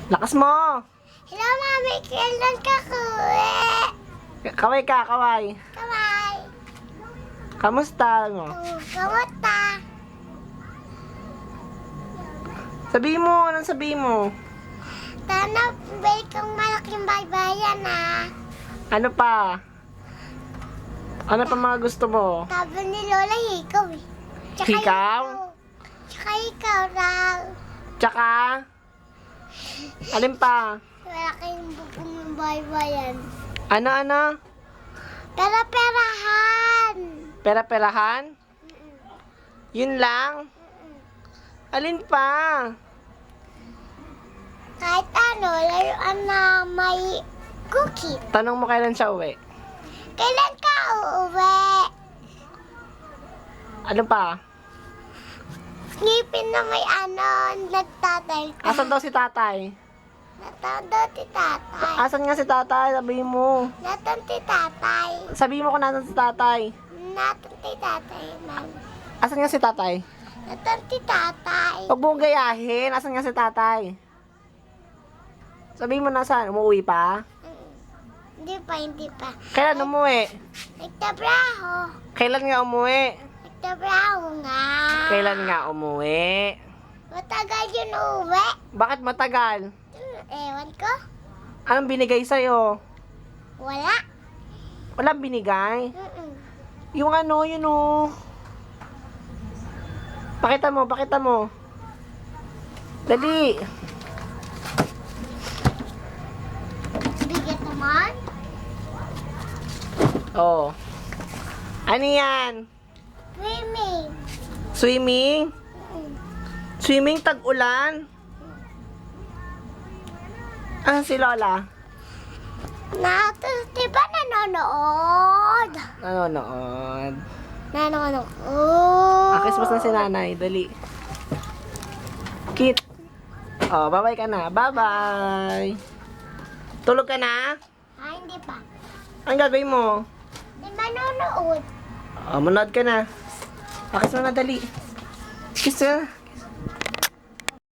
Lakas mo! Hello, Mami. Kailan ka kuwi? Kaway ka, kaway. Kamay. Kamusta mo? Kamusta? Sabihin mo, anong sabihin mo? Sana balik kang malaking baybayan, ha? Ano pa? Ano pa mga gusto mo? Sabi ni Lola, ikaw eh. Tsaka Ikaw? Tsaka ikaw raw. Tsaka? Alin pa? Malaking bukong baybayan. Ano? Pera-perahan. Pera-perahan? Yun lang? Alin pa? Kahit ano, layuan na may cookie. Tanong mo kailan siya uwi. Kailan ka uuwi? Ano pa? Ngipin na may ano, nagtatay ka. Asan daw si tatay? Natando ti tatay. Asan nga si tatay? Sabihin mo. Natan ti tatay. Sabihin mo kung nasan si tatay. Natan ti tatay, ma'am. Asan nga si tatay? Natan ti tatay. Huwag mong gayahin. Asan nga si tatay? Sabihin mo nasaan? Umuwi pa? Hindi pa. Kailan umuwi? Nagtabraho. Kailan nga umuwi? Nagtabraho nga. Kailan nga umuwi? Matagal yun uwi. Bakit matagal? Ewan ko. Anong binigay sa'yo? Wala. Walang binigay? Mm-mm. Yung ano, yun o. Pakita mo. Dali. Bigat naman. Oh. Ano yan? Swimming. Swimming? Mm. Swimming tag-ulan? Ah, si Lola? Di ba nanonood? Nanonood. Nanonood. Christmas na si nanay. Dali. Kit. Oh, bye-bye ka na. Bye-bye. Tulog ka na? Ah, hindi pa. Ang gagawin mo? Di manonood. Oh, manood ka na. Kiss mo na, dali. Kiss na.